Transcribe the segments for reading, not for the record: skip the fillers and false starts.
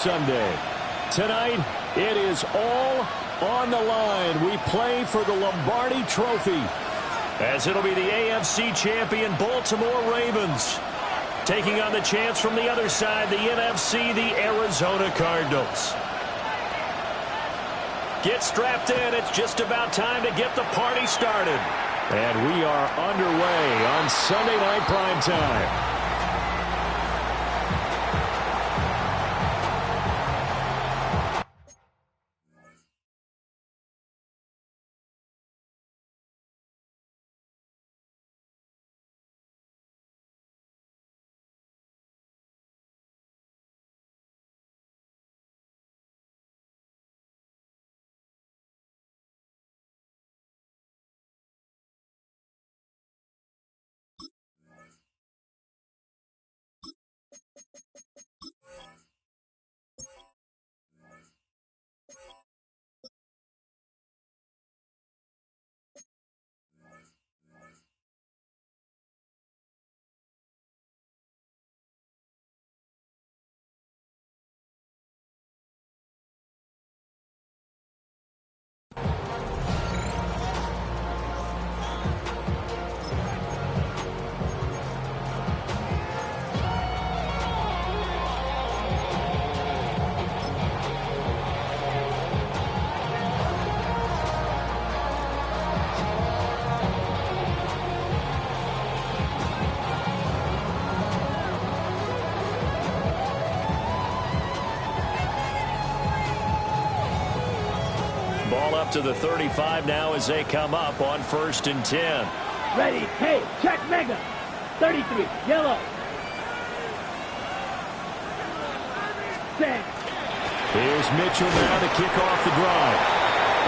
Sunday. Tonight, it is all on the line. We play for the Lombardi Trophy, as it'll be the AFC champion Baltimore Ravens taking on the chance from the other side, the NFC, the Arizona Cardinals. Get strapped in. It's just about time to get the party started. And we are underway on Sunday Night Primetime. Ball up to the 35 now as they come up on 1st and 10. Ready, hey, check mega. 33, yellow. Set. Here's Mitchell now to kick off the drive.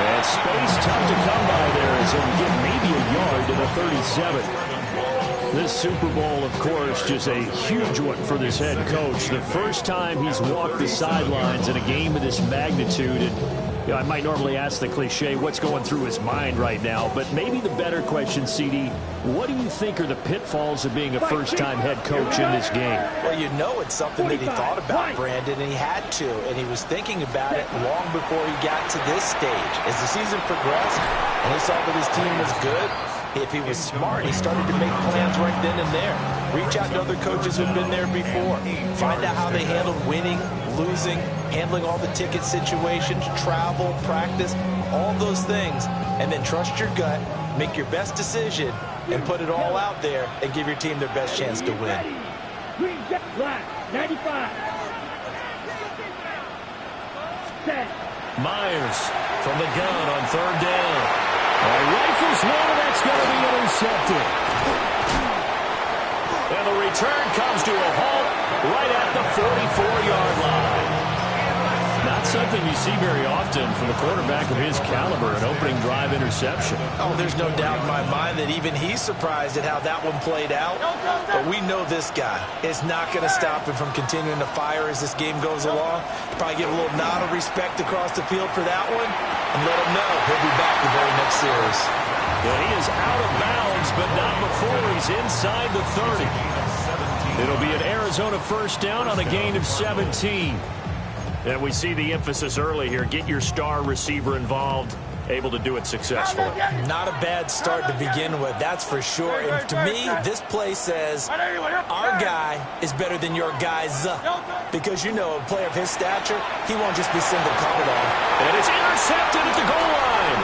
And space tough to come by there as he'll get maybe a yard to the 37. This Super Bowl, of course, just a huge one for this head coach. The first time he's walked the sidelines in a game of this magnitude. And I might normally ask the cliche, what's going through his mind right now? But maybe the better question, CD, what do you think are the pitfalls of being a first-time head coach in this game? Well, you know it's something that he thought about, Brandon, and he had to. And he was thinking about it long before he got to this stage. As the season progressed and he saw that his team was good, if he was smart, he started to make plans right then and there. Reach out to other coaches who've been there before. Find out how they handled winning, losing, handling all the ticket situations, travel, practice, all those things. And then trust your gut, make your best decision, and put it all out there and give your team their best chance to win. Green jet black, 95. Set. Myers from the gun on 3rd down. Rifles one, and that's going to be intercepted. And the return comes to a halt right at the 44-yard line. Not something you see very often from a quarterback of his caliber, an opening drive interception. Oh, there's no doubt in my mind that even he's surprised at how that one played out. But we know this guy is not going to stop him from continuing to fire as this game goes along. Probably give a little nod of respect across the field for that one and let him know he'll be back the very next series. Yeah, he is out of bounds, but not before he's inside the 30. It'll be an Arizona first down on a gain of 17. And we see the emphasis early here. Get your star receiver involved, able to do it successfully. Not a bad start to begin with, that's for sure. And to me, this play says our guy is better than your guys. Because, you know, a player of his stature, he won't just be single covered on. And it's intercepted at the goal line.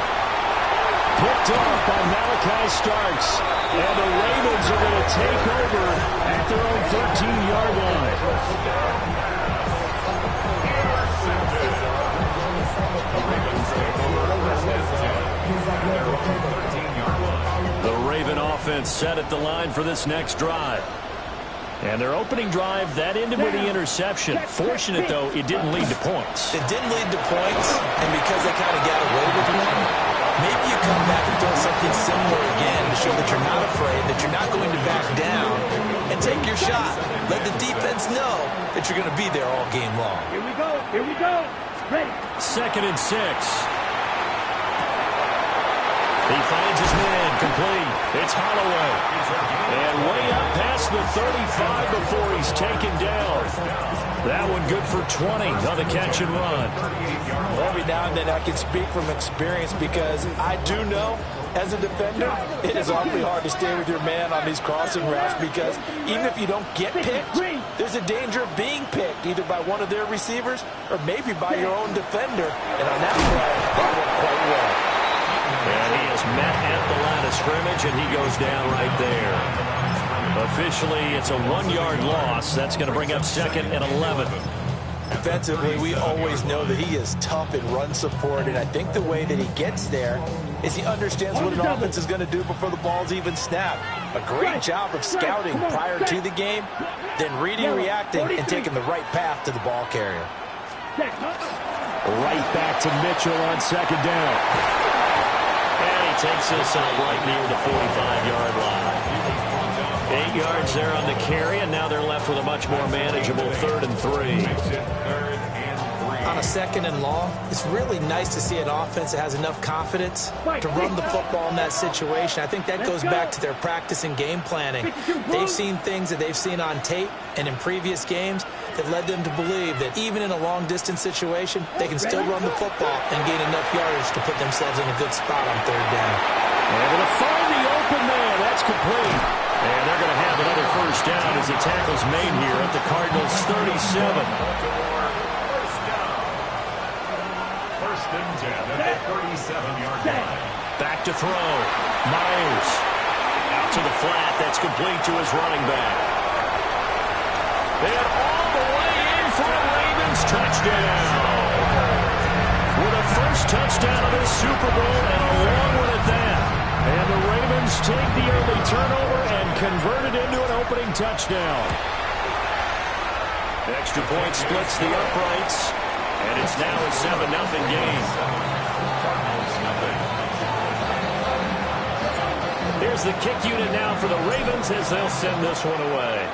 Picked off by Malachi Starks. And the Ravens are going to take over at their own 13-yard line. The Raven offense set at the line for this next drive. And their opening drive, that ended with the interception. Fortunate, though, it didn't lead to points. It didn't lead to points, and because they kind of got away with one, maybe you come back and throw something similar again to show that you're not afraid, that you're not going to back down, and take your shot. Let the defense know that you're going to be there all game long. Here we go. Here we go. Ready. 2nd and 6. He finds his man, complete. It's Holloway. And way up past the 35 before he's taken down. That one good for 20 on the catch and run. Every now and then I can speak from experience because I do know as a defender, it is awfully hard to stay with your man on these crossing routes because even if you don't get picked, there's a danger of being picked either by one of their receivers or maybe by your own defender. And on that play, that worked quite well. And he is met at the line of scrimmage, and he goes down right there. Officially, it's a 1-yard loss. That's going to bring up 2nd and 11. Defensively, we always know that he is tough in run support, and I think the way that he gets there is he understands what an offense is going to do before the ball's even snapped. A great job of scouting prior to the game, then reading, reacting, and taking the right path to the ball carrier. Right back to Mitchell on 2nd down. And he takes this out right near the 45-yard line. 8 yards there on the carry, and now they're left with a much more manageable 3rd and 3. On a 2nd and long, it's really nice to see an offense that has enough confidence to run the football in that situation. I think that goes back to their practice and game planning. They've seen things that they've seen on tape and in previous games that led them to believe that even in a long-distance situation, they can still run the football and gain enough yardage to put themselves in a good spot on 3rd down. Able to find the open man. That's complete. And they're going to have another 1st down as the tackle's made here at the Cardinals' 37. Back to throw. Myers. Out to the flat. That's complete to his running back. And all the way in for a Ravens touchdown. With a first touchdown of this Super Bowl and a long one at that. And the Ravens take the early turnover and convert it into an opening touchdown. Extra point splits the uprights. And it's now a 7-0 game. Here's the kick unit now for the Ravens as they'll send this one away.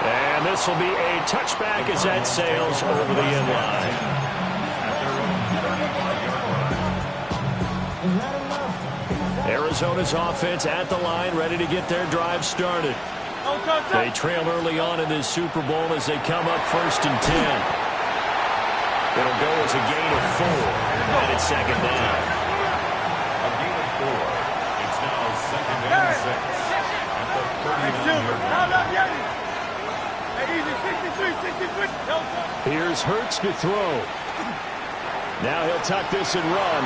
And this will be a touchback as that sails over the end line. Arizona's offense at the line, ready to get their drive started. They trail early on in this Super Bowl as they come up 1st and 10. It'll go as a gain of 4, and it's 2nd down. A gain of 4. It's now 2nd and 6 at the 39-yard line. Here's Hurts to throw. Now he'll tuck this and run.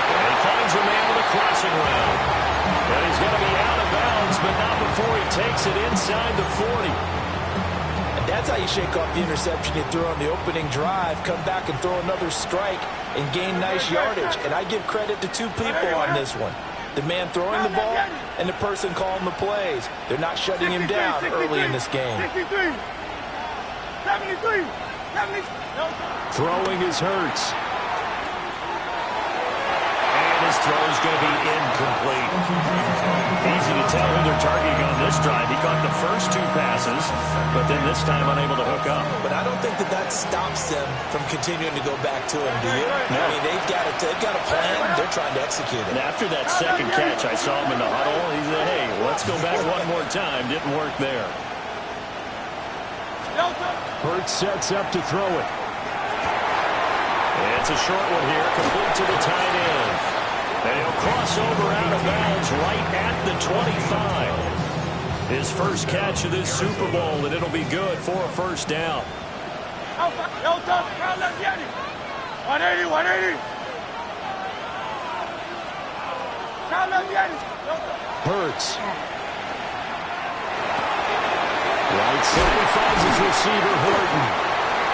And he finds a man with a crossing route. And he's going to be out of bounds, but not before he takes it inside the 40. And that's how you shake off the interception you threw on the opening drive, come back and throw another strike and gain nice yardage. And I give credit to 2 people on this one. The man throwing the ball and the person calling the plays. They're not shutting him down early in this game. 73. Throwing is Hurts. His throw is going to be incomplete. Easy to tell who they're targeting on this drive. He caught the first 2 passes, but then this time unable to hook up. But I don't think that stops them from continuing to go back to him, do you? No. I mean, they've got a plan. They're trying to execute it. And after that second catch, I saw him in the huddle. He said, hey, let's go back one more time. Didn't work there. Hurts sets up to throw it. It's a short one here, complete to the tight end. And he'll cross over out of bounds right at the 25. His first catch of this Super Bowl, and it'll be good for a 1st down. 180. Hurts. Right side, he finds his receiver, Horton.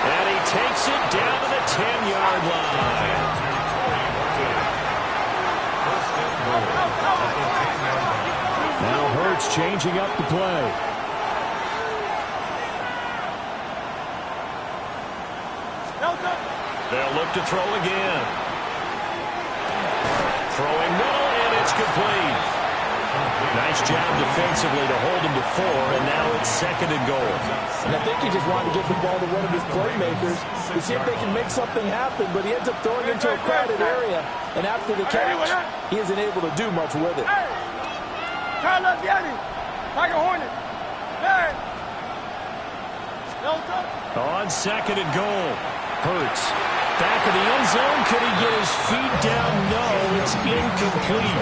And he takes it down to the 10-yard line. Now Hurts changing up the play. They'll look to throw again. Throwing middle, and it's complete. Nice job defensively to hold him to 4, and now it's 2nd and goal. And I think he just wanted to get the ball to one of his playmakers to see if they can make something happen, but he ends up throwing into a crowded area, and after the catch, he isn't able to do much with it. Carlos Yanni, Tiger Hornet. Hey. On 2nd and goal, Hurts. Back of the end zone. Could he get his feet down? No, it's incomplete.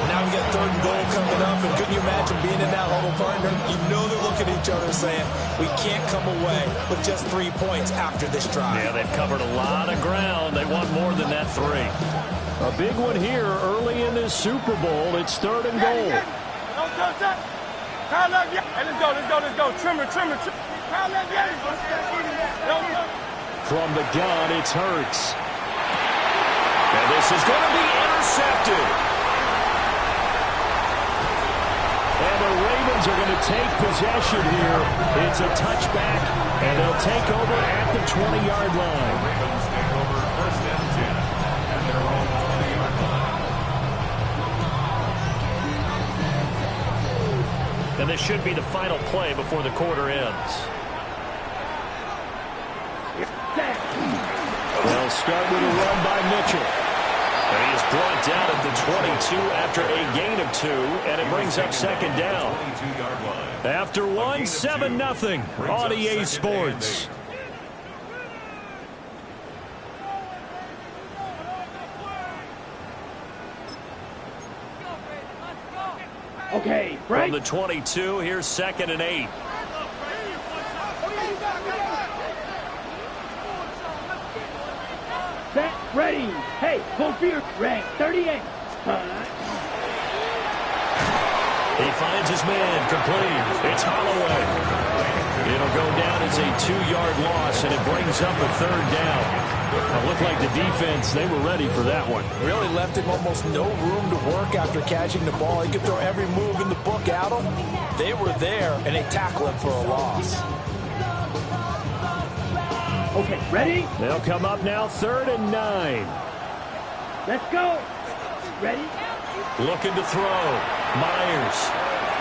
Now we got 3rd and goal coming up, and couldn't you imagine being in that huddle, partner? You know they're looking at each other saying, we can't come away with just 3 points after this drive. Yeah, they've covered a lot of ground. They want more than that 3. A big one here early in this Super Bowl. It's 3rd and goal. Let's go. Trimmer. From the gun, it's Hurts. And this is going to be intercepted. And the Ravens are going to take possession here. It's a touchback, and they'll take over at the 20-yard line. Ravens take over 1st and 10 at their own 20-yard line. And this should be the final play before the quarter ends. They'll start with a run by Mitchell. And he is brought down at the 22 after a gain of 2, and it brings up 2nd down. After 1, 7-0 on EA Sports. Okay, From the 22, here's 2nd and 8. Set, ready. Hey, full field, rank 38. He finds his man, complete. It's Holloway. It'll go down as a 2-yard loss, and it brings up a 3rd down. It looked like the defense, they were ready for that one. Really left him almost no room to work after catching the ball. He could throw every move in the book at him. They were there, and they tackle him for a loss. Okay, ready? They'll come up now 3rd and 9. Let's go. Ready? Looking to throw. Myers.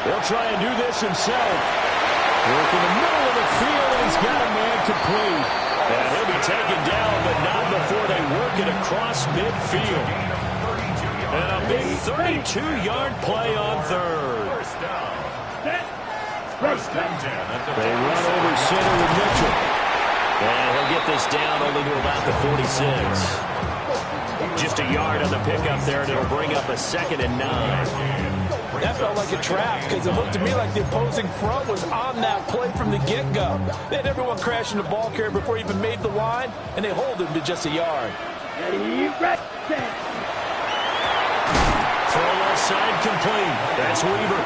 He'll try and do this himself. Work in the middle of the field, and he's got a man complete. And he'll be taken down, but not before they work it across midfield. And a big 32-yard play on 3rd. They run over center with Mitchell. And he'll get this down only to about the 46. Just a yard on the pickup there, and it'll bring up a 2nd and 9. That felt like a trap because it looked to me like the opposing front was on that play from the get-go. They had everyone crashing the ball carrier before he even made the line, and they hold him to just a yard. Ready, set. Throw left side complete. That's Weaver.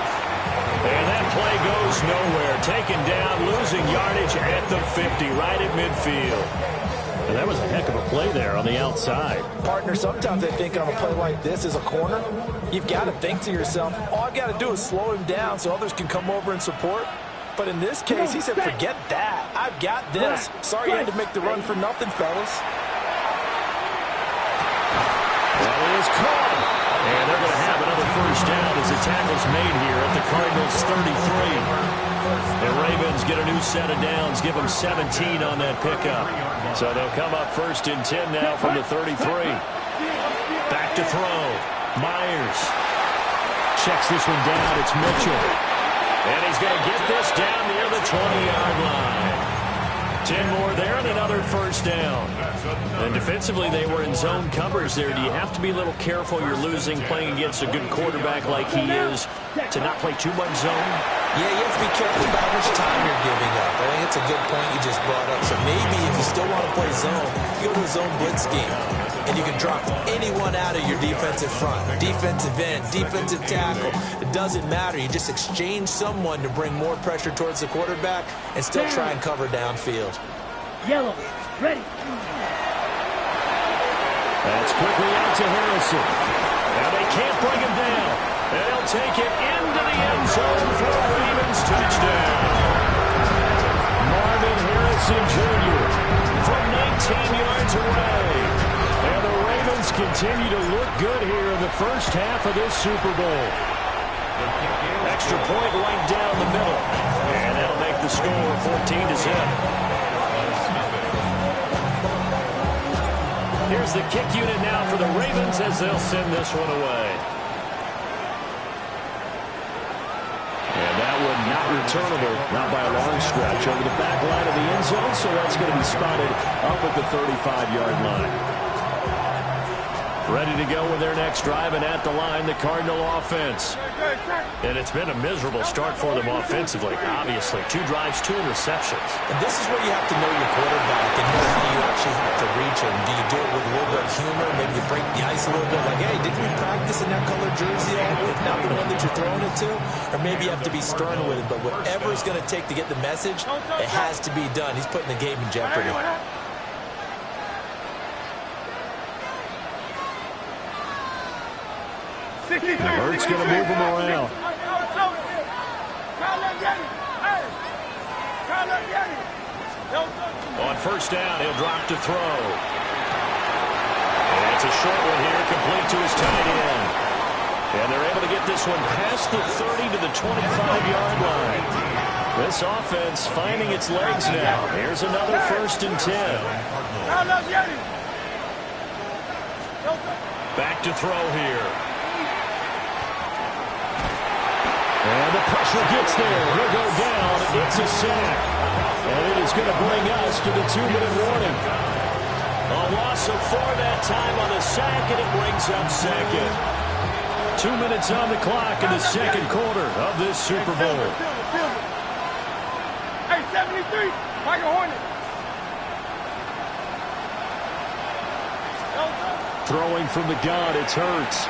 And that play goes nowhere. Taken down, losing yardage at the 50, right at midfield. And that was a heck of a play there on the outside. Partner, sometimes I think on a play like this as a corner, you've got to think to yourself, all I've got to do is slow him down so others can come over and support. But in this case, he said, forget that. I've got this. Sorry you had to make the run for nothing, fellas. That is caught. And they're going to have another 1st down as the tackle's made here at the Cardinals' 33. The Ravens get a new set of downs, give them 17 on that pickup. So they'll come up 1st and 10 now from the 33. Back to throw. Myers checks this one down. It's Mitchell. And he's going to get this down near the 20-yard line. 10 more there and another 1st down. And defensively, they were in zone covers there. Do you have to be a little careful? You're losing, playing against a good quarterback like he is, to not play too much zone? Yeah, you have to be careful about how much time you're giving up. I think it's a good point you just brought up. So maybe if you still want to play zone, you go to a zone blitz scheme. And you can drop anyone out of your defensive front. Defensive end, defensive tackle. It doesn't matter. You just exchange someone to bring more pressure towards the quarterback and still try and cover downfield. Yellow, ready. That's quickly out to Harrison. Now they can't bring him down. They'll take it into the end zone for a Ravens touchdown. Marvin Harrison Jr. from 19 yards away. And the Ravens continue to look good here in the 1st half of this Super Bowl. Extra point right down the middle. And that'll make the score 14-0. Here's the kick unit now for the Ravens as they'll send this one away. And that one not returnable, not by a long stretch, over the back line of the end zone, so that's going to be spotted up at the 35-yard line. Ready to go with their next drive, and at the line, the Cardinal offense. And it's been a miserable start for them offensively, obviously. 2 drives, 2 interceptions. And this is where you have to know your quarterback and know how you actually have to reach him. Do you do it with a little bit of humor? Maybe you break the ice a little bit, like, hey, didn't we practice in that colored jersey all week? Not the one that you're throwing it to? Or maybe you have to be stern with it, but whatever it's going to take to get the message, it has to be done. He's putting the game in jeopardy. Hurts going to move him around. On first down, he'll drop to throw. And it's a short one here, complete to his tight end. And they're able to get this one past the 30 to the 25-yard line. This offense finding its legs now. Here's another 1st and 10. Back to throw here. And the pressure gets there. He'll go down. It's a sack. And it is going to bring us to the 2-minute warning. A loss of 4 that time on the sack, and it brings up second. 2 minutes on the clock in the second quarter of this Super Bowl. Hey, 73, Michael Hornet. Throwing from the gun, it's Hurts.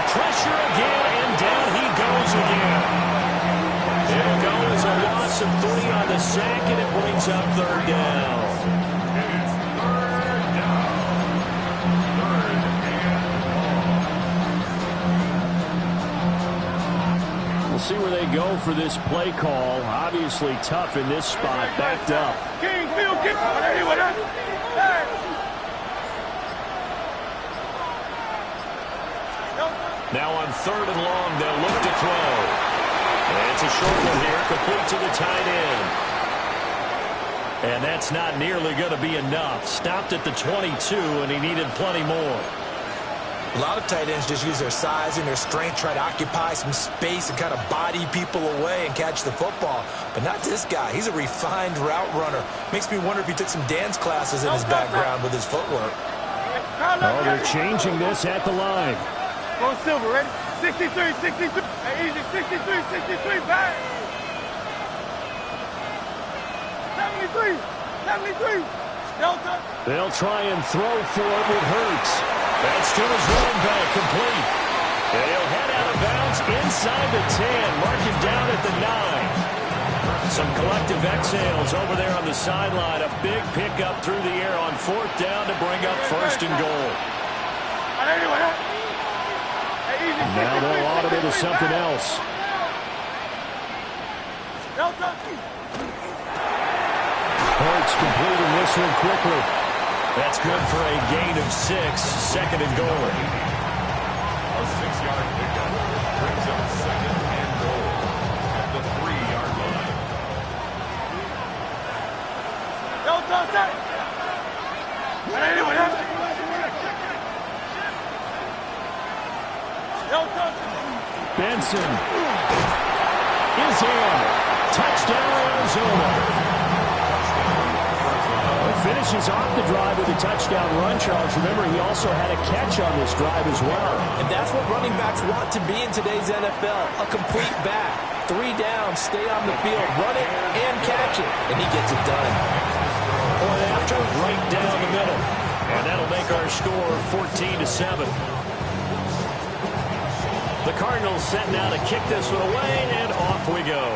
Pressure again, and down he goes again. It'll go as a loss of 3 on the sack, and it brings up 3rd down. We'll see where they go for this play call. Obviously tough in this spot, backed up. Now on 3rd and long, they'll look to throw. And it's a short one here, complete to the tight end. And that's not nearly going to be enough. Stopped at the 22, and he needed plenty more. A lot of tight ends just use their size and their strength, try to occupy some space and kind of body people away and catch the football. But not this guy. He's a refined route runner. Makes me wonder if he took some dance classes in his background with his footwork. Oh, they're changing this at the line. Go Silver, ready? 63, 63. Hey, easy, 63, 63, back. 73, 73. Delta. They'll try and throw for it with Hurts. That's to his running back, complete. And he'll head out of bounds inside the 10, marking down at the 9. Some collective exhales over there on the sideline. A big pickup through the air on 4th down to bring up 1st and goal. Now they'll automate to something else. Hurts completing this one quickly. That's good for a gain of 6, 2nd and goal. A 6-yard pickup brings up 2nd and goal at the 3-yard line. Benson is in. Touchdown, Arizona. Finishes off the drive with a touchdown run, Charles. Remember, he also had a catch on this drive as well. And that's what running backs want to be in today's NFL, a complete back. 3 down, stay on the field, run it, and catch it. And he gets it done. Point after, right down the middle. And that'll make our score 14-7. The Cardinals set now to kick this one away, and off we go.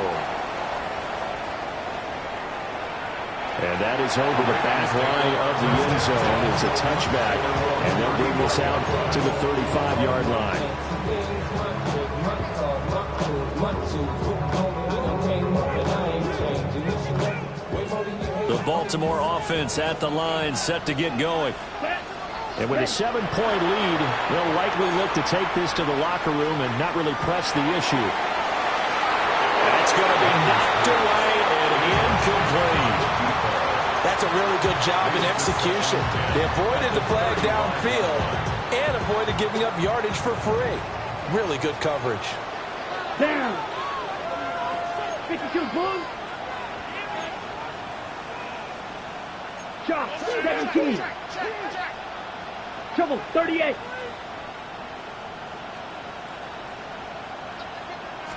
And that is over the back line of the end zone. It's a touchback, and they'll bring this out to the 35-yard line. The Baltimore offense at the line, set to get going. And with a 7-point lead, they'll likely look to take this to the locker room and not really press the issue. That's going to be knocked away and incomplete. That's a really good job in execution. They avoided the flag downfield and avoided giving up yardage for free. Really good coverage. Down. 52, boom. Shot, 17. Trouble, 38.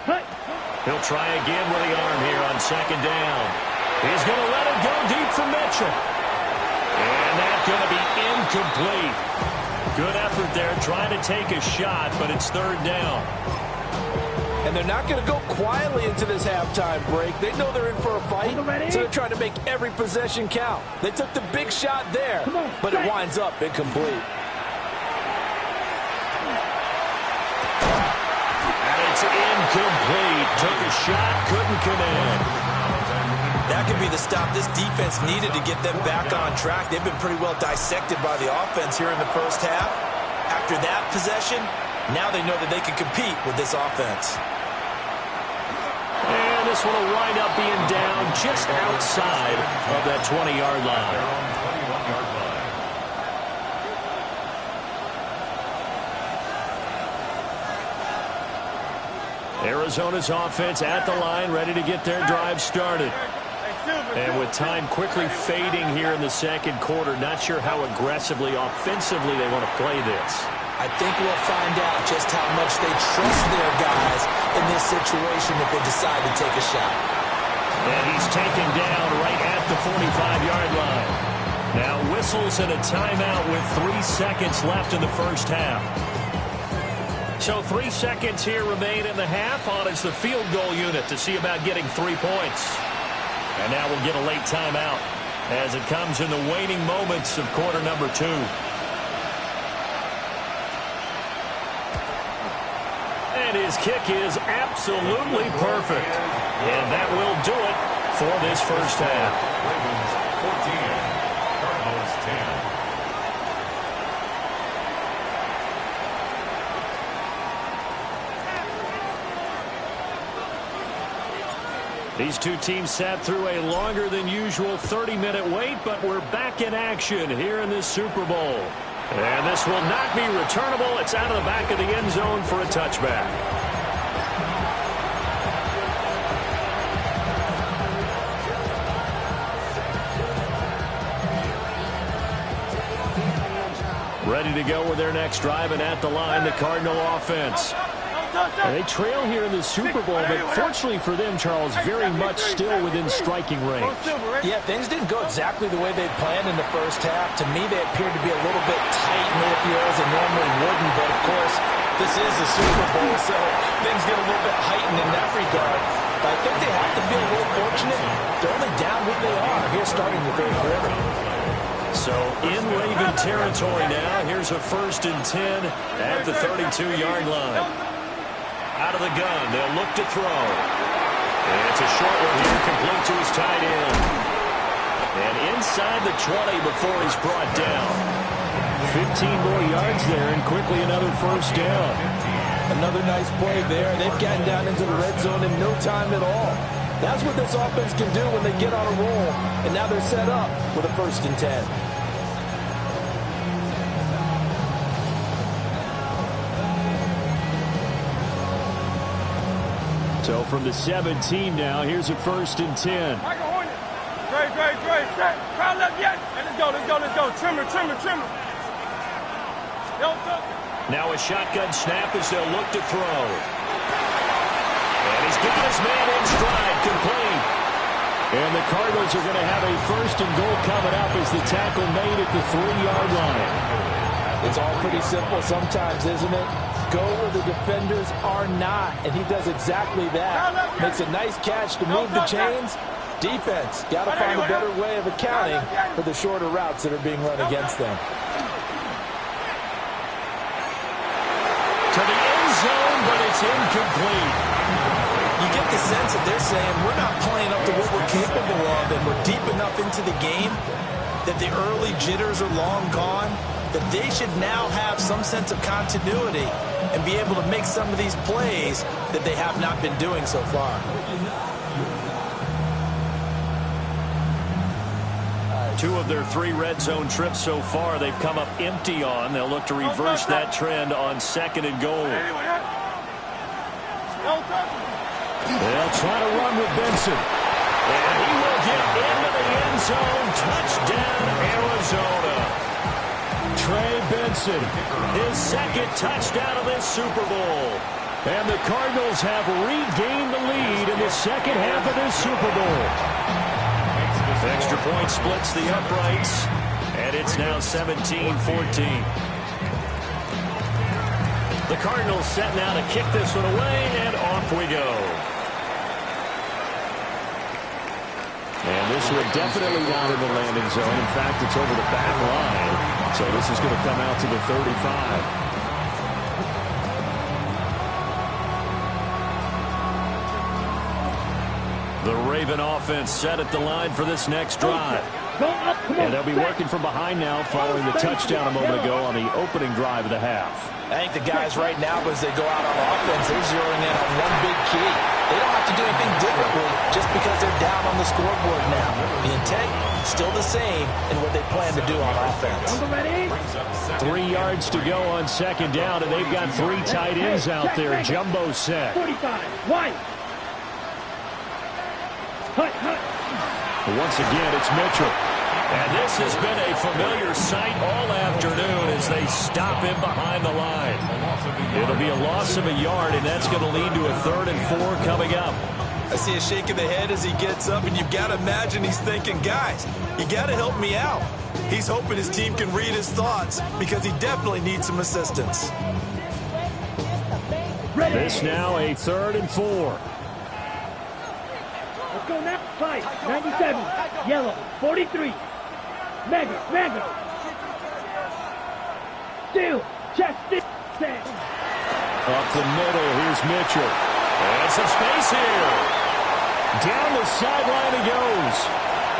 Hut. He'll try again with the arm here on second down. He's going to let it go deep for Mitchell. And that's going to be incomplete. Good effort there trying to take a shot, but it's third down. And they're not going to go quietly into this halftime break. They know they're in for a fight, so they're trying to make every possession count. They took the big shot there, but it winds up incomplete. And it's incomplete. Took a shot, couldn't connect. That could be the stop this defense needed to get them back on track. They've been pretty well dissected by the offense here in the first half. After that possession, now they know that they can compete with this offense. And this one will wind up being down just outside of that 20-yard line. Arizona's offense at the line, ready to get their drive started. And with time quickly fading here in the second quarter, not sure how aggressively, offensively they want to play this. I think we'll find out just how much they trust their guys in this situation if they decide to take a shot. And he's taken down right at the 45-yard line. Now whistles and a timeout with 3 seconds left in the first half. So 3 seconds here remain in the half. On is the field goal unit to see about getting 3 points. And now we'll get a late timeout as it comes in the waning moments of quarter number 2. And his kick is absolutely perfect. And that will do it for this first half. Ravens 14, Cardinals 10. These two teams sat through a longer than usual 30-minute wait, but we're back in action here in this Super Bowl. And this will not be returnable. It's out of the back of the end zone for a touchback. Ready to go with their next drive, and at the line, the Cardinal offense. And they trail here in the Super Bowl, but fortunately for them, Charles, very much still within striking range. Yeah, things didn't go exactly the way they planned in the first half. To me, they appeared to be a little bit tight in the field as they normally wouldn't, but of course, this is the Super Bowl, so things get a little bit heightened in that regard. But I think they have to feel a little fortunate. They're only down what they are here starting the third quarter. So in Raven territory now, here's a 1st and 10 at the 32-yard line. Out of the gun, they'll look to throw. And it's a short one here, complete to his tight end. And inside the 20 before he's brought down. 15 more yards there, and quickly another first down. Another nice play there. They've gotten down into the red zone in no time at all. That's what this offense can do when they get on a roll. And now they're set up with a 1st and 10. So from the 17 now, here's a 1st and 10. Michael Hornet. Great. Set. Crowd left yet. Let's go. Trimmer. Now a shotgun snap as they'll look to throw. And he's got his man in stride, complete. And the Cardinals are going to have a 1st and goal coming up as the tackle made at the 3-yard line. It's all pretty simple sometimes, isn't it? Go where the defenders are not, and he does exactly that. Makes a nice catch to move the chains. Defense, got to find a better way of accounting for the shorter routes that are being run against them. To the end zone, but it's incomplete. You get the sense that they're saying we're not playing up to what we're capable of, and we're deep enough into the game that the early jitters are long gone. that they should now have some sense of continuity and be able to make some of these plays that they have not been doing so far. Two of their 3 red zone trips so far, they've come up empty on. They'll look to reverse that trend on 2nd and goal. They'll try to run with Benson. And he will get into the end zone. Touchdown, Arizona. Trey Benson, his 2nd touchdown of this Super Bowl. And the Cardinals have regained the lead in the 2nd half of this Super Bowl. Extra point splits the uprights, and it's now 17-14. The Cardinals set now to kick this one away, and off we go. And this one definitely not in the landing zone. In fact, it's over the back line, so this is going to come out to the 35. The Raven offense set at the line for this next drive. And they'll be working from behind now following the touchdown a moment ago on the opening drive of the half. I think the guys right now, as they go out on offense, they're zeroing in on one big key. They don't have to do anything differently just because they're down on the scoreboard now. The intent, still the same in what they plan to do on offense. 3 yards to go on 2nd down, and they've got 3 tight ends out there. Jumbo set. 45, wide. Once again, it's Mitchell. And this has been a familiar sight all afternoon as they stop him behind the line. It'll be a loss of a yard, and that's going to lead to a 3rd and 4 coming up. I see a shake of the head as he gets up, and you've got to imagine he's thinking, guys, you got to help me out. He's hoping his team can read his thoughts because he definitely needs some assistance. This now a 3rd and 4. Let's go now. 5, 97, yellow, 43. Mega. Steal, chest, stand. Up the middle, here's Mitchell. And some space here. Down the sideline he goes.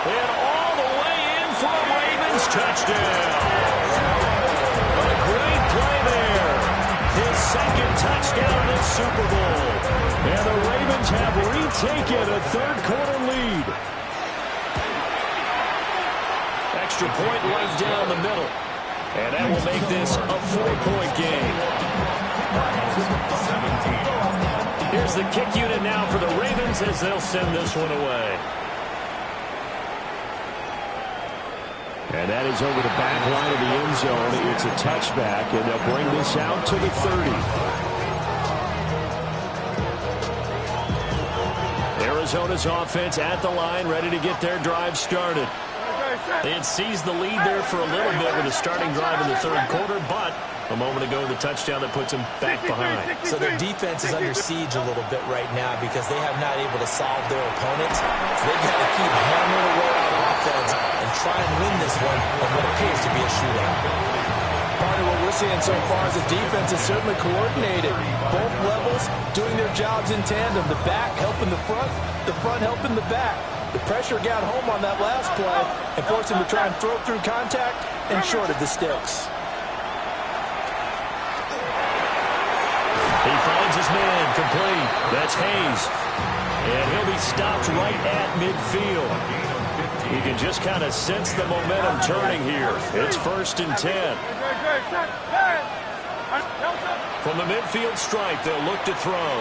And all the way in for a Ravens touchdown. A great play there. His 2nd touchdown in this Super Bowl. And the Ravens have retaken a 3rd quarter lead. Extra point right down the middle. And that will make this a 4-point game. Here's the kick unit now for the Ravens as they'll send this one away. And that is over the back line of the end zone. It's a touchback, and they'll bring this out to the 30. Arizona's offense at the line, ready to get their drive started. They had seized the lead there for a little bit with a starting drive in the 3rd quarter, but a moment ago the touchdown that puts them back behind. So their defense is under siege a little bit right now because they have not able to solve their opponents. So they've got to keep hammering away on offense and try and win this one on what appears to be a shootout. Part of what we're seeing so far is the defense is certainly coordinated. Both levels doing their jobs in tandem. The back helping the front helping the back. The pressure got home on that last play and forced him to try and throw through contact and shorted the sticks. He finds his man complete. That's Hayes. And he'll be stopped right at midfield. You can just kind of sense the momentum turning here. It's 1st and 10. From the midfield stripe, they'll look to throw.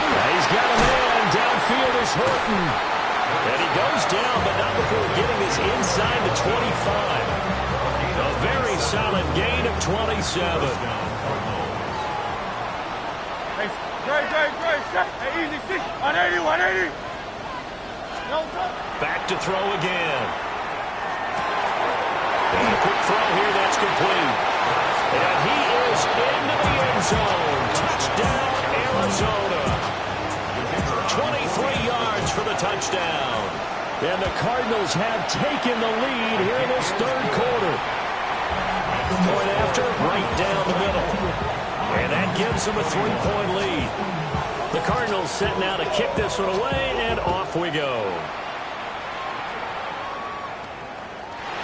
He's got a man. Downfield is Horton. And he goes down, but not before getting this inside the 25. A very solid gain of 27. Hey, easy, 6, 180. Back to throw again. And a quick throw here, that's complete. And he is into the end zone. Touchdown, Arizona. 23 yards for the touchdown. And the Cardinals have taken the lead here in this 3rd quarter. Point after, right down the middle. And that gives them a 3-point lead. The Cardinals set now to kick this one away, and off we go.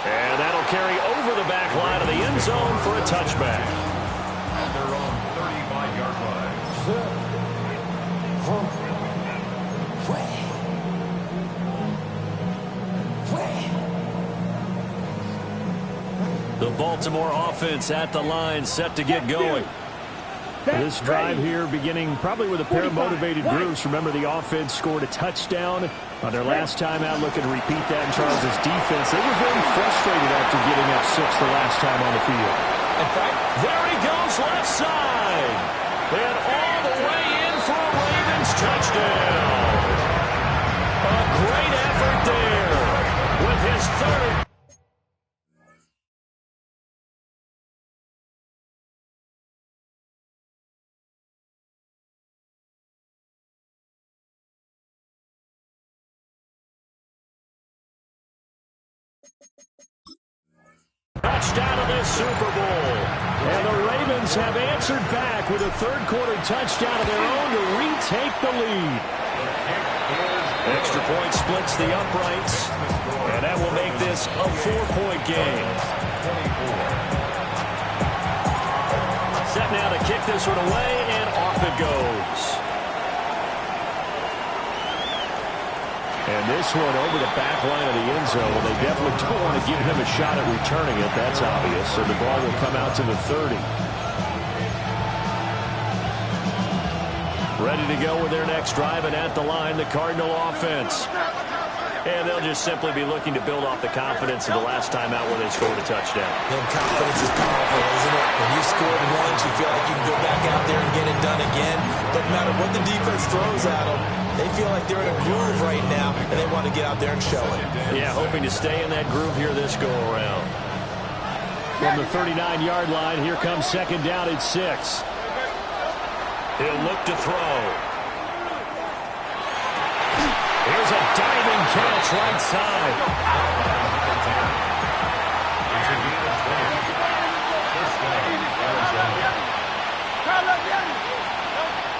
And that'll carry over over the back line of the end zone for a touchback. At their own 35-yard line. The Baltimore offense at the line, set to get going. This drive here beginning probably with a pair of motivated groups. Remember, the offense scored a touchdown on their last time out. Looking to repeat that in Charles' defense. They were very frustrated after giving up 6 the last time on the field. In fact, there he goes left side. And all the way in for a Ravens touchdown. A great effort there with his third. Touchdown of this Super Bowl. And the Ravens have answered back with a third-quarter touchdown of their own to retake the lead. Extra point splits the uprights, and that will make this a 4-point game. Set now to kick this one away, and off it goes. And this one over the back line of the end zone. They definitely don't want to give him a shot at returning it. That's obvious. So the ball will come out to the 30. Ready to go with their next drive, and at the line, the Cardinal offense. And they'll just simply be looking to build off the confidence of the last time out where they scored a touchdown. And confidence is powerful, isn't it? When you scored once, you feel like you can go back out there and get it done again. Doesn't matter what the defense throws at them. They feel like they're in a groove right now, and they want to get out there and show it. Yeah, hoping to stay in that groove here this go-around. From the 39-yard line, here comes second down at 6. He'll look to throw. Here's a diving catch right side.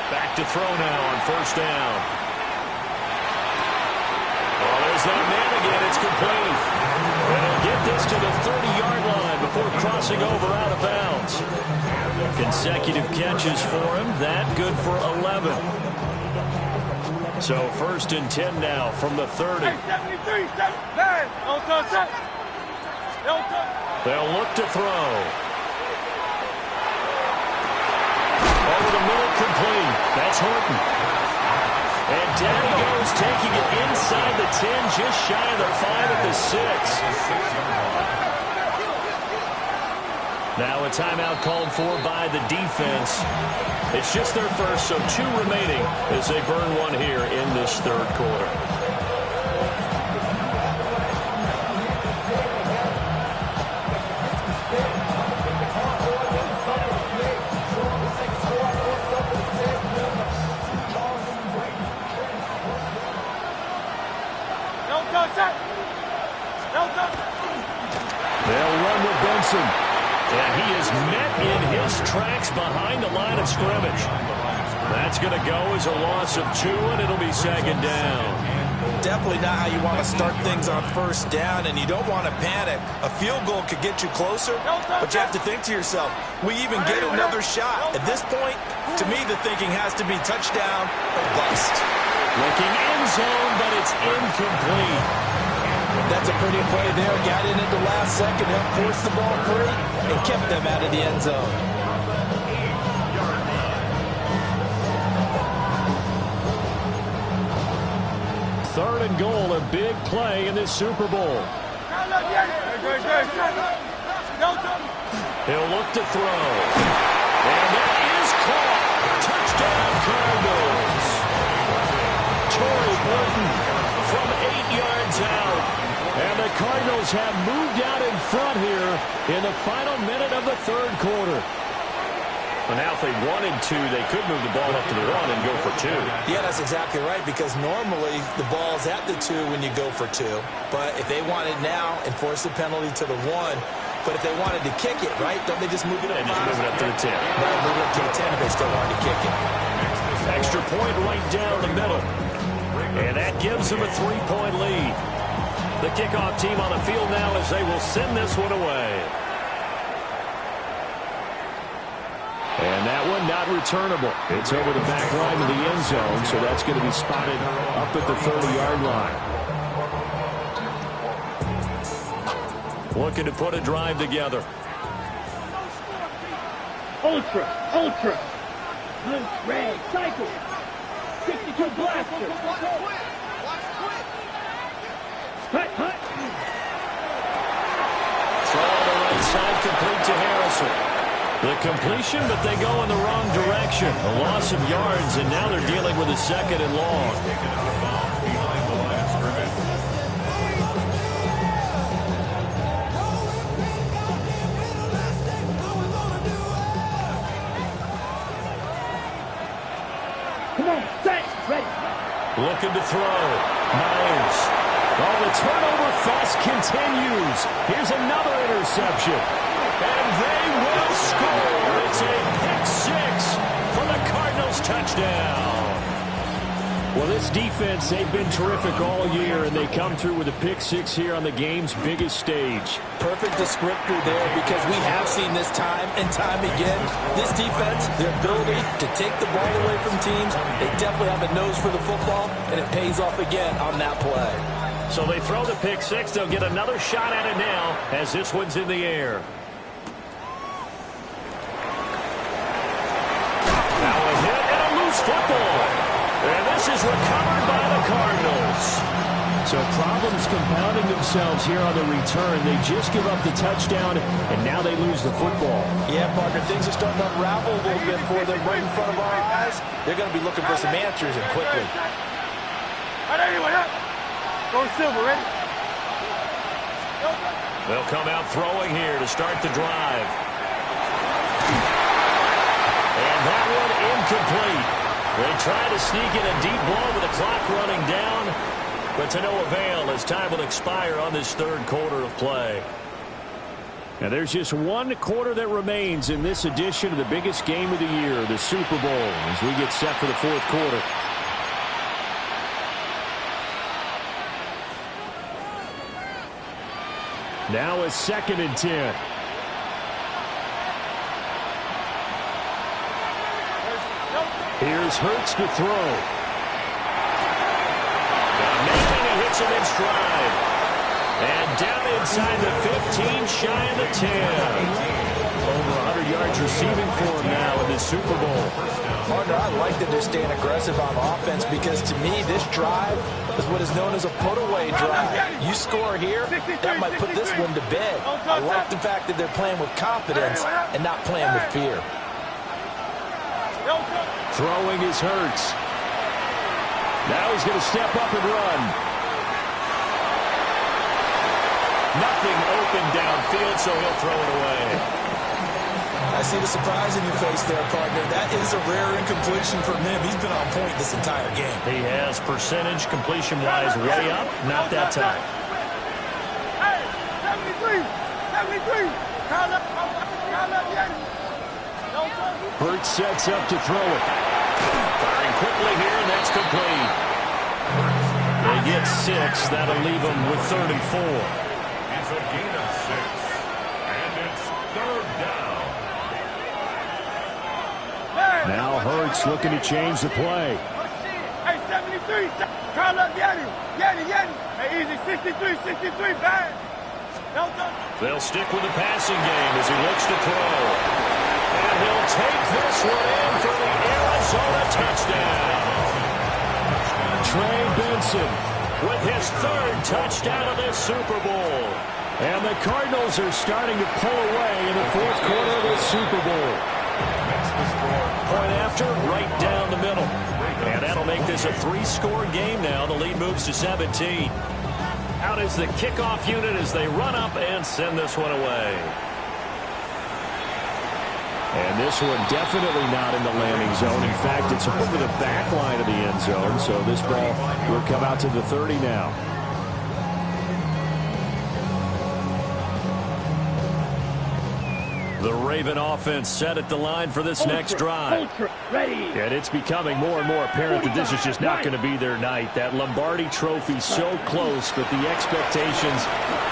Back to throw now on first down. Oh, there's that man again. It's complete. And he'll get this to the 30-yard line before crossing over out of bounds. Consecutive catches for him. That good for 11. So first and 10 now from the 30. They'll look to throw. Over the middle, complete. That's Horton. And down he goes, taking it inside the 10, just shy of the 5 at the 6. Now a timeout called for by the defense. It's just their first, so 2 remaining as they burn one here in this third quarter. They'll run with Benson. And he is met in his tracks behind the line of scrimmage. That's going to go as a loss of 2, and it'll be second down. Definitely not how you want to start things on first down, and you don't want to panic. A field goal could get you closer, but you have to think to yourself, we even get another shot. At this point, to me, the thinking has to be touchdown or bust. Looking end zone, but it's incomplete. That's a pretty play there. Got in at the last second, helped force the ball free, and kept them out of the end zone. Third and goal, a big play in this Super Bowl. He'll look to throw. And that is caught. Touchdown, Cardinals. Torrey Burton from 8 yards out. And the Cardinals have moved out in front here in the final minute of the third quarter. Well, now if they wanted to, they could move the ball up to the 1 and go for 2. Yeah, that's exactly right, because normally the ball's at the 2 when you go for 2. But if they wanted now, enforce the penalty to the 1. But if they wanted to kick it, right, don't they just move it up? And just move it up to the 10. Right, move it up to the 10 if they still wanted to kick it. Extra point right down the middle. And that gives them a 3-point lead. The kickoff team on the field now as they will send this one away. And that one not returnable. It's over the back line of the end zone, so that's going to be spotted up at the 30-yard line. Looking to put a drive together. Ultra. Hunt, red, cycle. 62 blaster. Hut. Throw on the right side, complete to Harrison. The completion, but they go in the wrong direction. A loss of yards, and now they're dealing with a second and long. Come on, set, ready. Looking to throw. Myers. Oh, the turnover fest continues. Here's another interception. And they will score. It's a pick-6 for the Cardinals touchdown. Well, this defense, they've been terrific all year, and they come through with a pick-6 here on the game's biggest stage. Perfect descriptor there, because we have seen this time and time again. This defense, their ability to take the ball away from teams, they definitely have a nose for the football, and it pays off again on that play. So they throw the pick-6. They'll get another shot at it now as this one's in the air. Now a hit and a loose football. And this is recovered by the Cardinals. So problems compounding themselves here on the return. They just give up the touchdown, and now they lose the football. Yeah, partner, things are starting to unravel a little bit for them right in front of our eyes. They're going to be looking for some answers, and quickly. Go Silver, ready? They'll come out throwing here to start the drive. And that one incomplete. They try to sneak in a deep ball with the clock running down, but to no avail as time will expire on this third quarter of play. Now there's just one quarter that remains in this edition of the biggest game of the year, the Super Bowl, as we get set for the fourth quarter. Now a 2nd and 10. Here's Hurts to throw. Making it, hits him in stride. And down inside the 15, shy of the 10. Over 100 yards receiving for him now in this Super Bowl. Partner, I like that they're staying aggressive on offense, because to me, this drive is what is known as a put-away drive. You score here, that might put this one to bed. I like the fact that they're playing with confidence and not playing with fear. Throwing is Hurts. Now he's going to step up and run. Nothing open downfield, so he'll throw it away. I see the surprise in your face there, partner. That is a rare incompletion from him. He's been on point this entire game. He has percentage completion-wise way up. Not that time. Hey, 73. Hurts sets up to throw it. Firing quickly here, and that's complete. They get 6. That'll leave them with 34. It's a gain of 6, and it's 3rd down. Now Hurts looking to change the play. Hey, 73. Call up Yanni. Hey, easy. 63, bang. They'll stick with the passing game as he looks to throw. And he'll take this one in for the Arizona touchdown. Trey Benson with his 3rd touchdown of this Super Bowl. And the Cardinals are starting to pull away in the fourth quarter of this Super Bowl. Point after, right down the middle. And that'll make this a 3-score game now. The lead moves to 17. Out is the kickoff unit as they run up and send this one away. And this one definitely not in the landing zone. In fact, it's over the back line of the end zone. So this ball will come out to the 30 now. The Raven offense set at the line for this next drive. And it's becoming more and more apparent that this is just not going to be their night. That Lombardi trophy so close, but the expectations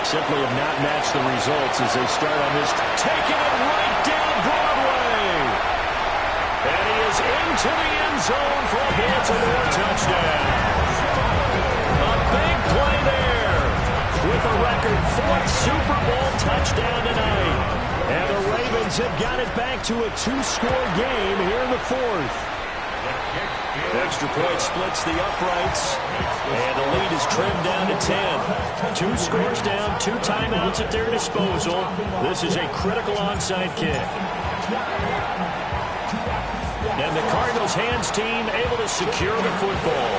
simply have not matched the results as they start on this. Taking it right down Broadway. And he is into the end zone for a Baltimore touchdown. A big play there with a record 4th Super Bowl touchdown tonight. And the Ravens have got it back to a 2-score game here in the 4th. Extra point splits the uprights, and the lead is trimmed down to 10. 2 scores down, 2 timeouts at their disposal. This is a critical onside kick. And the Cardinals hands team able to secure the football.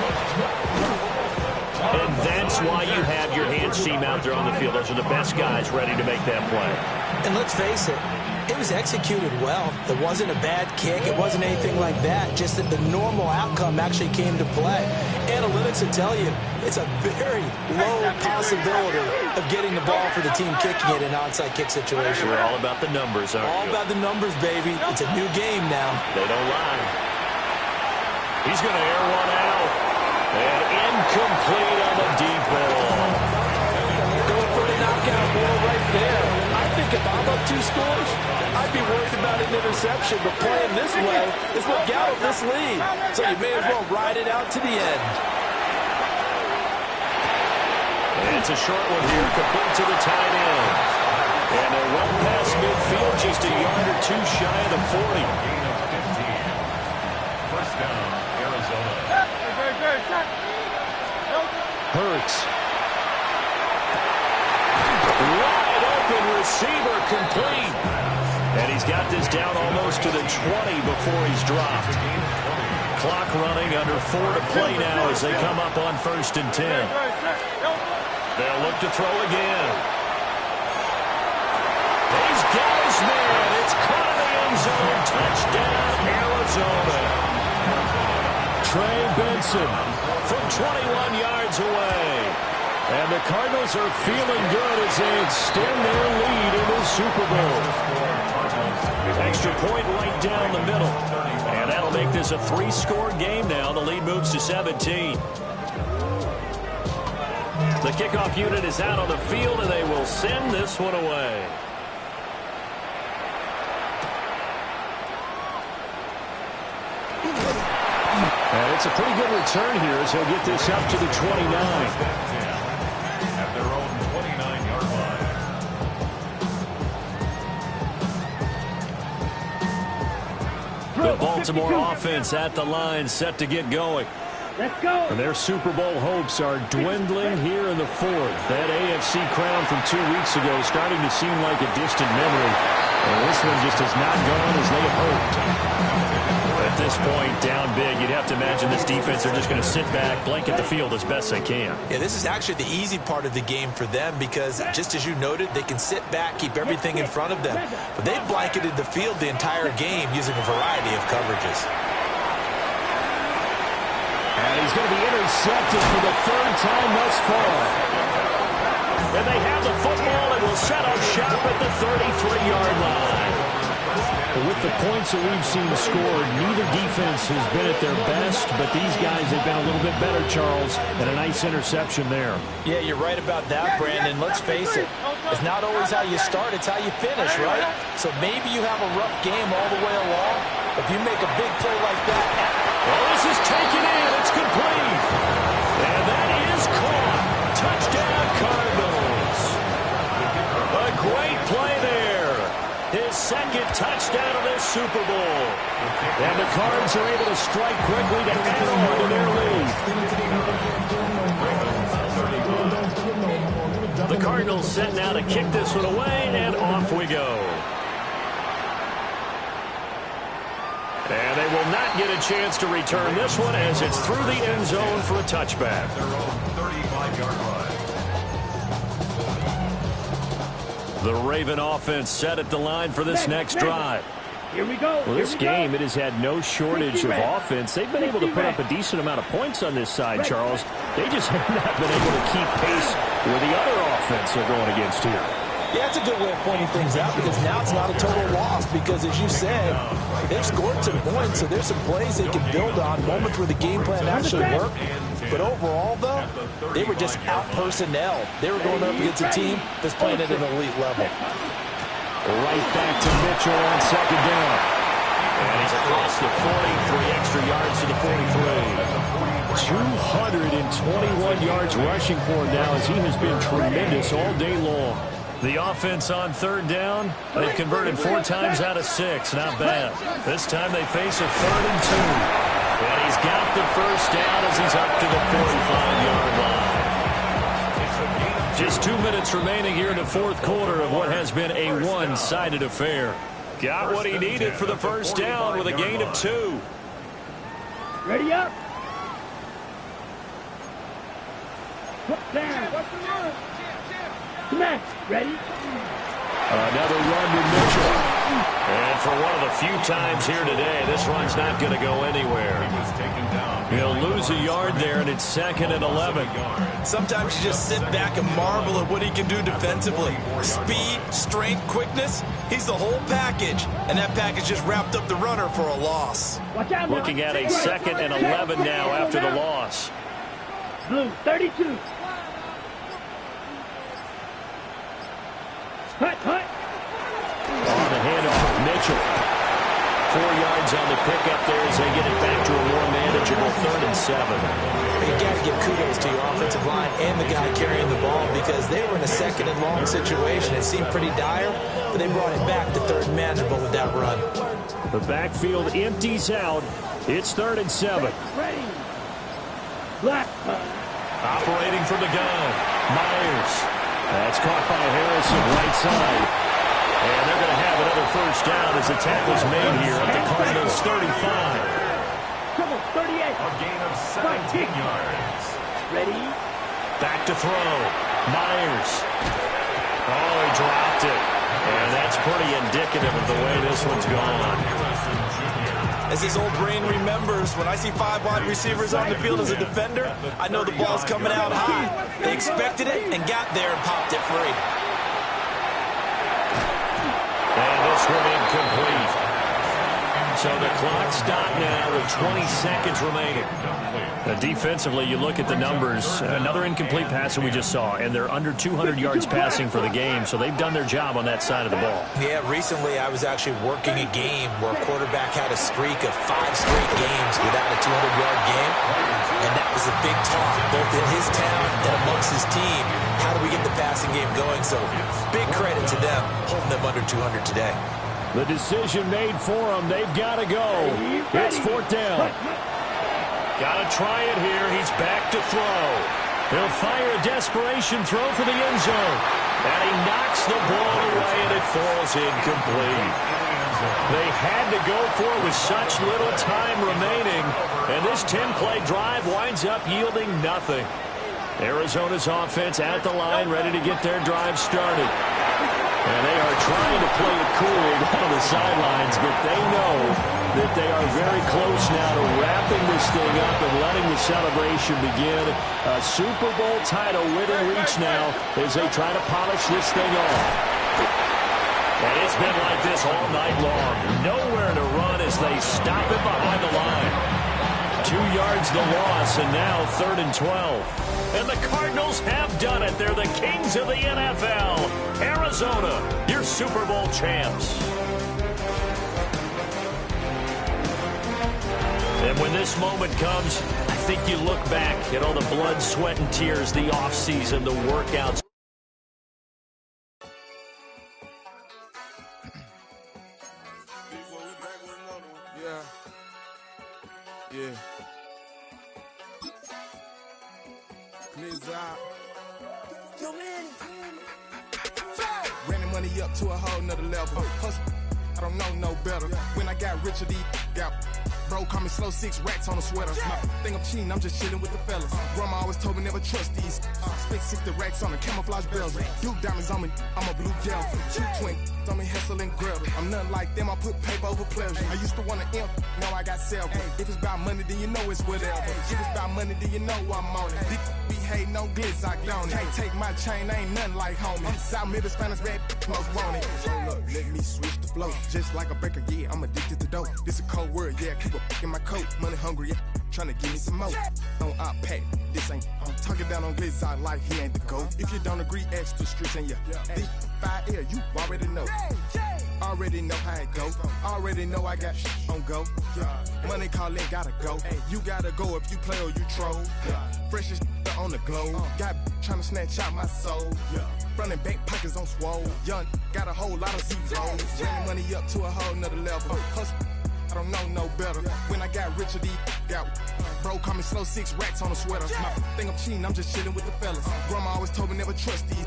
And that's why you have your hands team out there on the field. Those are the best guys ready to make that play. And let's face it, it was executed well. It wasn't a bad kick. It wasn't anything like that. Just that the normal outcome actually came to play. Analytics will tell you it's a very low possibility of getting the ball for the team kicking it in an onside kick situation. We're all about the numbers, aren't all you? about the numbers, baby. It's a new game now. They don't lie. He's going to air one out. And incomplete on the deep ball. Going for the knockout ball right there. I think if I'm up 2 scores, I'd be worried about an interception. But playing this way is what got him this lead. So you may as well ride it out to the end. And it's a short one here, complete to the tight end. And they're well past midfield, just a yard or 2 shy of the 40. First down, Arizona. Hurts. Wide open receiver, complete. And he's got this down almost to the 20 before he's dropped. Clock running, under 4 to play now as they come up on 1st and 10. They'll look to throw again. He's got his man. It's caught in the end zone. Touchdown, Arizona. Trey Benson from 21 yards away. And the Cardinals are feeling good as they extend their lead in the Super Bowl. Extra point right down the middle. And that'll make this a 3-score game now. The lead moves to 17. The kickoff unit is out on the field, and they will send this one away. And it's a pretty good return here as he'll get this up to the 29. At their own 29-yard line. The Baltimore offense at the line, set to get going. Let's go. And their Super Bowl hopes are dwindling here in the 4th. That AFC crown from 2 weeks ago is starting to seem like a distant memory. And this one just has not gone as they had hoped. At this point, down big, you'd have to imagine this defense are just going to sit back, blanket the field as best they can. Yeah, this is actually the easy part of the game for them because, just as you noted, they can sit back, keep everything in front of them. But they've blanketed the field the entire game using a variety of coverages. And he's going to be intercepted for the 3rd time thus far. And they have the football and will set up shop at the 33-yard line. But with the points that we've seen scored, neither defense has been at their best, but these guys have been a little bit better, Charles, and a nice interception there. Yeah, you're right about that, Brandon. Let's face it, it's not always how you start, it's how you finish, right? So maybe you have a rough game all the way along. If you make a big play like that... Well, this is taken in. It's complete. And that is caught. Touchdown, Cardinals. A great play there. His 2nd touchdown of this Super Bowl. And the Cards are able to strike quickly to add on to their lead. The Cardinals set now to kick this one away, and off we go. And they will not get a chance to return this one as it's through the end zone for a touchback. Their own 35-yard line. The Raven offense set at the line for this next drive. Here we go. Well, this game, it has had no shortage of offense. They've been able to put up a decent amount of points on this side, Charles. They just have not been able to keep pace with the other offense they're going against here. Yeah, it's a good way of pointing things out because now it's not a total loss because, as you said, they've scored some points, so there's some plays they can build on, moments where the game plan actually worked. But overall, though, they were just out-personnel. They were going up against a team that's playing at an elite level. Right back to Mitchell on second down. And he's across the 40, 3 extra yards to the 43. 221 yards rushing for him now as he has been tremendous all day long. The offense on third down, they've converted 4 times out of 6. Not bad. This time they face a 3rd and 2. And he's got the first down as he's up to the 45-yard line. Just 2 minutes remaining here in the fourth quarter of what has been a one-sided affair. Got what he needed for the first down with a gain of 2. Ready up. Down. Smash. Ready? Another run to Mitchell. And for one of the few times here today, this run's not going to go anywhere. He'll lose a yard there, and it's 2nd and 11. Sometimes you just sit back and marvel at what he can do defensively. Speed, strength, quickness, he's the whole package. And that package just wrapped up the runner for a loss. Looking at a 2nd and 11 now after the loss. Blue, 32. Hut. On the handoff, Mitchell. 4 yards on the pickup there as they get it back to a more manageable 3rd and 7. You got to give kudos to your offensive line and the guy carrying the ball because they were in a 2nd and long situation. It seemed pretty dire, but they brought it back to 3rd and manageable with that run. The backfield empties out. It's 3rd and 7. Ready. Black. Operating from the gun, Myers. That's caught by Harrison right side. And they're going to have another first down as the tackle's made here at the Cardinals' 35. Trouble, 38. A gain of 17 yards. Ready? Back to throw. Myers. Oh, he dropped it. And that's pretty indicative of the way this one's gone. As his old brain remembers, when I see 5 wide receivers on the field as a defender, I know the ball's coming out high. They expected it and got there and popped it free. And this one incomplete. So the clock stopped now with 20 seconds remaining. Defensively, you look at the numbers. Another incomplete pass that we just saw, and they're under 200 yards passing for the game, so they've done their job on that side of the ball. Yeah, recently I was actually working a game where a quarterback had a streak of 5 straight games without a 200-yard game, and that was a big talk, both in his town and amongst his team. How do we get the passing game going? So big credit to them, holding them under 200 today. The decision made for them. They've got to go. It's 4th down. Got to try it here. He's back to throw. He'll fire a desperation throw for the end zone. And he knocks the ball away, and it falls incomplete. They had to go for it with such little time remaining. And this 10-play drive winds up yielding nothing. Arizona's offense at the line, ready to get their drive started. And they are trying to play it cool down the sidelines, but they know that they are very close now to wrapping this thing up and letting the celebration begin. A Super Bowl title within reach now as they try to polish this thing off. And it's been like this all night long. Nowhere to run as they stop it behind the line. 2 yards the loss, and now 3rd and 12. And the Cardinals have done it. They're the kings of the NFL. Arizona, your Super Bowl champs. And when this moment comes, I think you look back at all the blood, sweat, and tears, the offseason, the workouts. Yeah. Ran the money up to a whole nother level. Hustle, I don't know no better. When I got rich, these got Bro, call me slow, 6 racks on a sweater. My thing I'm cheating, I'm just chilling with the fellas. Grandma always told me never trust these. Spit 60 racks on a camouflage bells. Blue diamonds on me, I'm a blue gel. 2 twin on me, Hessel and Grub. I'm nothing like them, I put paper over pleasure. I used to want to imp, now I got several. If it's about money, then you know it's whatever. If it's about money, then you know I'm on it. Be hating on glitz, I don't it. Can't take my chain, ain't nothing like homie. South Middle Spanish red, most want it. So look, let me switch the flow. Just like a breaker, yeah, I'm addicted to dope. This a cold word, yeah, keep a in my coat. Money hungry, yeah, tryna give me some more. On our pack, this ain't, I'm talking down on glitz, I like he ain't the GOAT. If you don't agree, ask the streets and yeah. This 5 air, you already know. Already know how it go. Already know I got on go. Money calling, gotta go. You gotta go if you play or you troll. Fresh as on the globe. Got tryna snatch out my soul. Front and back pockets on swole. Young, got a whole lot of zeros. Running money up to a whole nother level. Hustle, I don't know no better. When I got richer, these got bro, call me slow, 6 racks on a sweater. My thing I'm cheating, I'm just chilling with the fellas. Grandma always told me never trust these.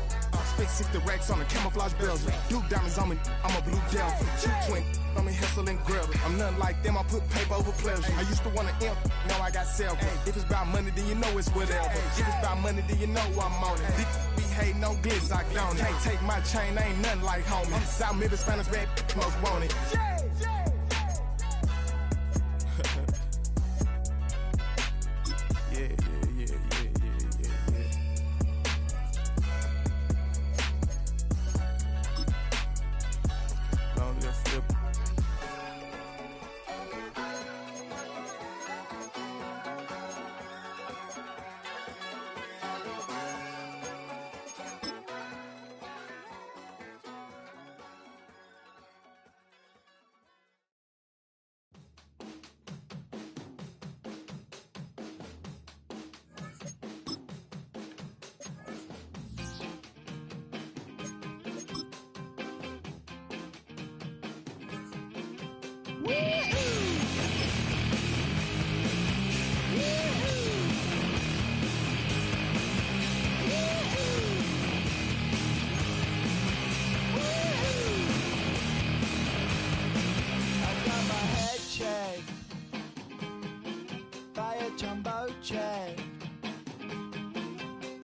Spent 60 racks on the camouflage bells. Blue diamonds on me, I'm a blue gel. 2 twin on me, Hessel and Grub. I'm nothing like them, I put paper over pleasure. I used to want to imp, now I got several. If it's about money, then you know it's whatever. If it's about money, then you know I'm on it. Be hating on glitz, I don't. Can't take my chain, ain't nothing like homie. South Middle Spanish red, most want it. Yeah.